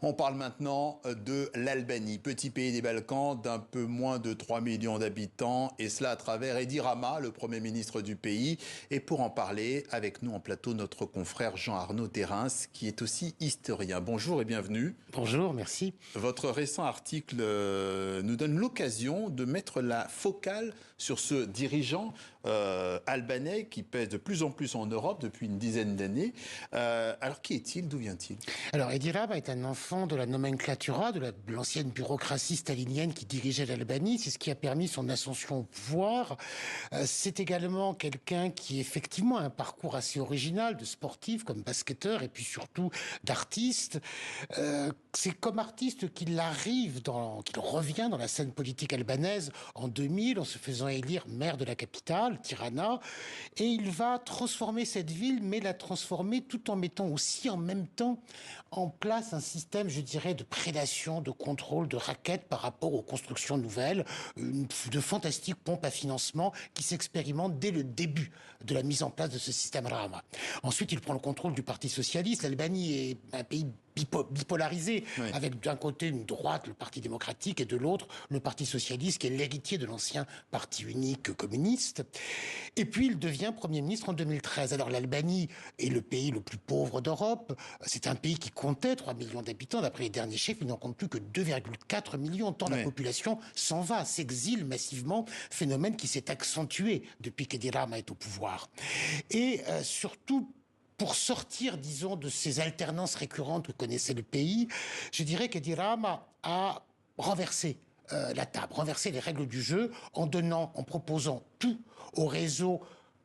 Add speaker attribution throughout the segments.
Speaker 1: On parle maintenant de l'Albanie, petit pays des Balkans d'un peu moins de 3 millions d'habitants, et cela à travers Edi Rama, le Premier ministre du pays. Et pour en parler, avec nous en plateau, notre confrère Jean-Arnaud Terrens, qui est aussi historien. Bonjour et bienvenue.
Speaker 2: Bonjour, merci.
Speaker 1: Votre récent article nous donne l'occasion de mettre la focale sur ce dirigeant albanais qui pèse de plus en plus en Europe depuis une dizaine d'années. Alors qui est-il? D'où vient-il?
Speaker 2: Alors Edi Rama est un enfant de la nomenclatura, de l'ancienne bureaucratie stalinienne qui dirigeait l'Albanie. C'est ce qui a permis son ascension au pouvoir. C'est également quelqu'un qui effectivement a un parcours assez original de sportif comme basketteur et puis surtout d'artiste. C'est comme artiste qu'il revient dans la scène politique albanaise en 2000 en se faisant élire maire de la capitale, Tirana, et il va transformer cette ville, mais la transformer tout en mettant aussi en même temps en place un système, je dirais, de prédation, de contrôle, de raquette par rapport aux constructions nouvelles, de fantastiques pompes à financement qui s'expérimentent dès le début de la mise en place de ce système Rama. Ensuite, il prend le contrôle du Parti socialiste. L'Albanie est un pays bipolarisé, oui, avec d'un côté une droite, le Parti démocratique, et de l'autre le Parti socialiste, qui est l'héritier de l'ancien parti unique communiste. Et puis il devient Premier ministre en 2013. Alors l'Albanie est le pays le plus pauvre d'Europe. C'est un pays qui comptait 3 millions d'habitants. D'après les derniers chiffres, il n'en compte plus que 2,4 millions, tant la population s'en va, s'exile massivement, phénomène qui s'est accentué depuis qu'Edi Rama est au pouvoir. Et surtout, pour sortir, disons, de ces alternances récurrentes que connaissait le pays, je dirais qu'Edi Rama a renversé la table, renversé les règles du jeu en proposant tout au réseau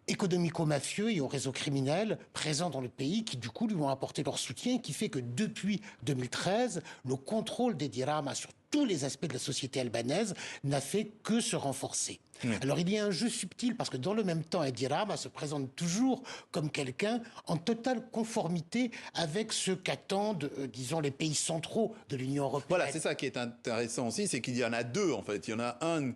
Speaker 2: économico-mafieux et aux réseaux criminels présents dans le pays qui, du coup, lui ont apporté leur soutien, qui fait que depuis 2013, le contrôle d'Edi Rama sur tous les aspects de la société albanaise n'a fait que se renforcer. Oui. Alors il y a un jeu subtil parce que dans le même temps, Edi Rama se présente toujours comme quelqu'un en totale conformité avec ce qu'attendent, disons, les pays centraux de l'Union européenne.
Speaker 1: Voilà, c'est ça qui est intéressant aussi, c'est qu'il y en a deux en fait. Il y en a un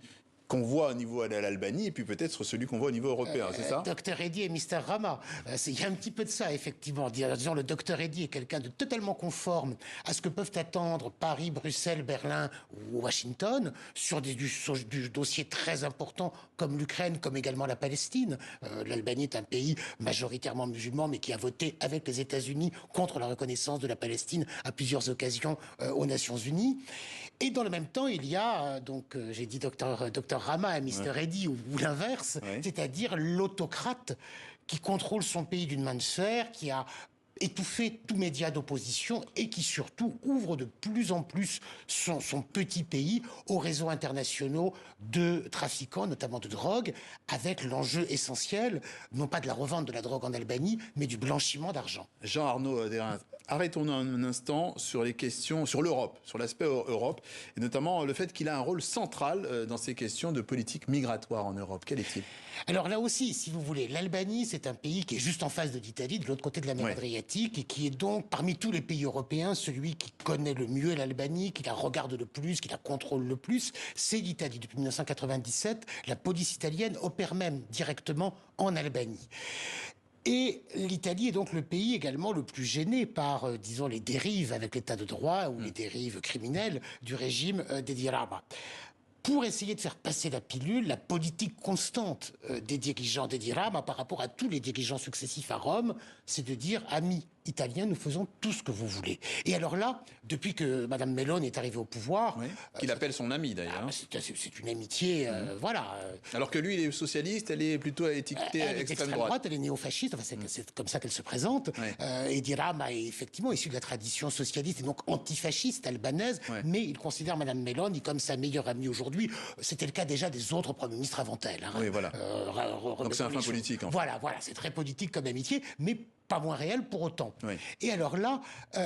Speaker 1: qu'on voit au niveau de l'Albanie et puis peut-être celui qu'on voit au niveau européen, c'est ça?
Speaker 2: Dr Edi et Mr Rama, il y a un petit peu de ça effectivement. Disons, le Dr Edi est quelqu'un de totalement conforme à ce que peuvent attendre Paris, Bruxelles, Berlin ou Washington sur du dossier très important comme l'Ukraine, comme également la Palestine. L'Albanie est un pays majoritairement musulman mais qui a voté avec les États-Unis contre la reconnaissance de la Palestine à plusieurs occasions aux Nations Unies. Et dans le même temps, il y a j'ai dit Dr Rama et Mr Edi ou l'inverse, c'est-à-dire l'autocrate qui contrôle son pays d'une main de fer, qui a étouffer tout média d'opposition et qui surtout ouvre de plus en plus son petit pays aux réseaux internationaux de trafiquants, notamment de drogue, avec l'enjeu essentiel, non pas de la revente de la drogue en Albanie, mais du blanchiment d'argent.
Speaker 1: Jean-Arnaud Terrens, arrêtons-nous un instant sur les questions, sur l'Europe, sur l'aspect Europe, et notamment le fait qu'il a un rôle central dans ces questions de politique migratoire en Europe. Quel est-il?
Speaker 2: Alors là aussi, si vous voulez, l'Albanie, c'est un pays qui est juste en face de l'Italie, de l'autre côté de la mer Adriatique, et qui est donc, parmi tous les pays européens, celui qui connaît le mieux l'Albanie, qui la regarde le plus, qui la contrôle le plus, c'est l'Italie. Depuis 1997, la police italienne opère même directement en Albanie. Et l'Italie est donc le pays également le plus gêné par, disons, les dérives avec l'état de droit ou les dérives criminelles du régime d'Edi Rama. Pour essayer de faire passer la pilule, la politique constante des dirigeants d'Edi Rama par rapport à tous les dirigeants successifs à Rome, c'est de dire, amis italiens, nous faisons tout ce que vous voulez. Et alors là, depuis que Madame Meloni est arrivée au pouvoir...
Speaker 1: qu'il appelle son ami d'ailleurs.
Speaker 2: C'est une amitié, voilà.
Speaker 1: Alors que lui, il est socialiste, elle est plutôt étiquetée extrême droite.
Speaker 2: Elle est néo-fasciste, enfin, c'est comme ça qu'elle se présente. Edi Rama est effectivement issu de la tradition socialiste et donc antifasciste albanaise, mais il considère Madame Meloni comme sa meilleure amie aujourd'hui. C'était le cas déjà des autres premiers ministres avant elle.
Speaker 1: Oui, voilà. Donc c'est un fin politique. En fait.
Speaker 2: Voilà, c'est très politique comme amitié, mais pas moins réel pour autant. Et alors là,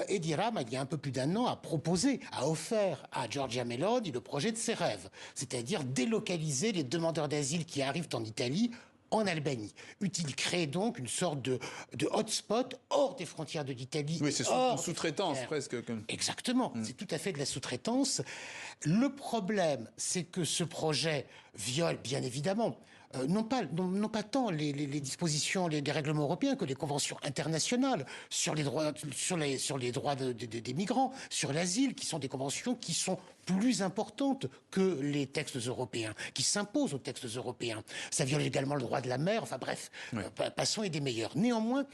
Speaker 2: Edi Rama, il y a un peu plus d'1 an, a offert à Giorgia Meloni le projet de ses rêves, c'est-à-dire délocaliser les demandeurs d'asile qui arrivent en Italie en Albanie. Il crée donc une sorte de hotspot hors des frontières de l'Italie.
Speaker 1: Oui, c'est une sous-traitance presque.
Speaker 2: Exactement, c'est tout à fait de la sous-traitance. Le problème, c'est que ce projet viole, bien évidemment, non pas tant les dispositions, les règlements européens que les conventions internationales sur les droits, des migrants, sur l'asile, qui sont des conventions qui sont plus importantes que les textes européens, qui s'imposent aux textes européens. Ça viole également le droit de la mer, enfin bref, oui. Passons et des meilleurs. Néanmoins,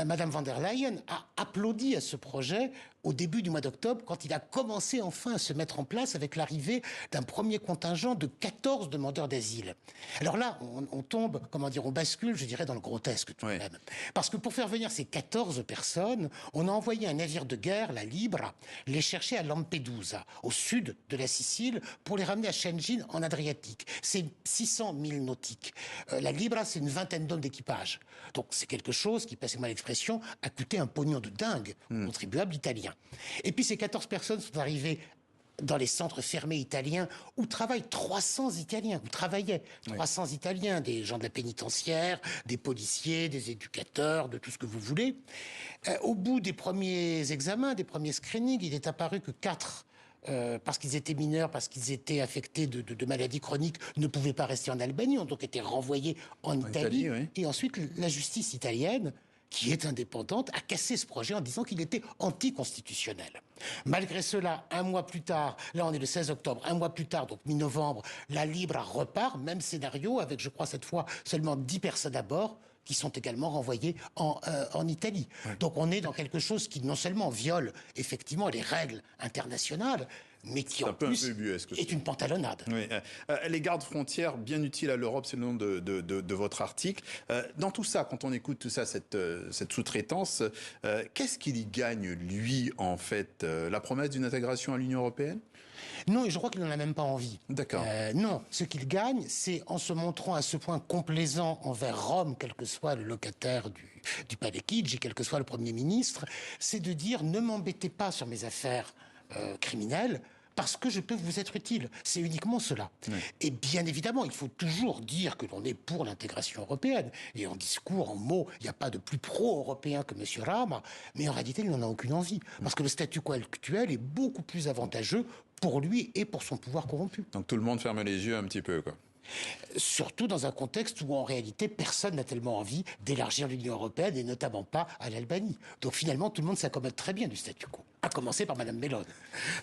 Speaker 2: Madame von der Leyen a applaudi à ce projet au début du mois d'octobre, quand il a commencé enfin à se mettre en place avec l'arrivée d'un premier contingent de 14 demandeurs d'asile. Alors là, on tombe, on bascule, je dirais, dans le grotesque tout de même. Parce que pour faire venir ces 14 personnes, on a envoyé un navire de guerre, la Libra, les chercher à Lampedusa, au sud de la Sicile, pour les ramener à Shenzhen, en Adriatique. C'est 600 milles nautiques. La Libra, c'est une vingtaine d'hommes d'équipage. Donc c'est quelque chose qui, passez-moi l'expression, a coûté un pognon de dingue aux contribuables italiens. Et puis ces 14 personnes sont arrivées dans les centres fermés italiens où travaillent 300 Italiens, où travaillaient 300 Italiens, des gens de la pénitentiaire, des policiers, des éducateurs, de tout ce que vous voulez. Au bout des premiers examens, des premiers screenings, il est apparu que 4 parce qu'ils étaient mineurs, parce qu'ils étaient affectés de maladies chroniques, ne pouvaient pas rester en Albanie, ont donc été renvoyés en Italie. Et ensuite, la justice italienne, qui est indépendante, a cassé ce projet en disant qu'il était anticonstitutionnel. Malgré cela, un mois plus tard, là on est le 16 octobre, un mois plus tard, donc mi-novembre, la Libra repart, même scénario, avec je crois cette fois seulement 10 personnes à bord, qui sont également renvoyés en Italie. Donc on est dans quelque chose qui non seulement viole effectivement les règles internationales, mais qui en plus est une pantalonnade.
Speaker 1: Oui. Les gardes frontières, bien utiles à l'Europe, c'est le nom de votre article. Dans tout ça, quand on écoute tout ça, cette sous-traitance, qu'est-ce qu'il y gagne, lui, en fait? La promesse d'une intégration à l'Union européenne?
Speaker 2: Non, et je crois qu'il n'en a même pas envie.
Speaker 1: D'accord.
Speaker 2: Non, ce qu'il gagne, c'est en se montrant à ce point complaisant envers Rome, quel que soit le locataire du palais Chigi, quel que soit le Premier ministre, c'est de dire « ne m'embêtez pas sur mes affaires criminelles », parce que je peux vous être utile. C'est uniquement cela. Et bien évidemment, il faut toujours dire que l'on est pour l'intégration européenne. Et en discours, en mots, il n'y a pas de plus pro-européen que M. Rama. Mais en réalité, il n'en a aucune envie. Parce que le statu quo actuel est beaucoup plus avantageux pour lui et pour son pouvoir corrompu.
Speaker 1: Donc tout le monde ferme les yeux un petit peu, quoi.
Speaker 2: Surtout dans un contexte où, en réalité, personne n'a tellement envie d'élargir l'Union européenne, et notamment pas à l'Albanie. Donc finalement, tout le monde s'accommode très bien du statu quo, à commencer par Mme Meloni.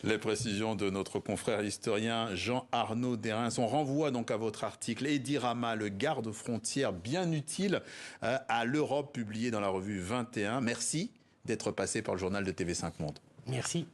Speaker 1: Les précisions de notre confrère historien Jean-Arnaud Dérins. On renvoie donc à votre article « Edi Rama, le garde-frontière bien utile à l'Europe », publié dans la revue 21. Merci d'être passé par le journal de TV5 Monde.
Speaker 2: Merci.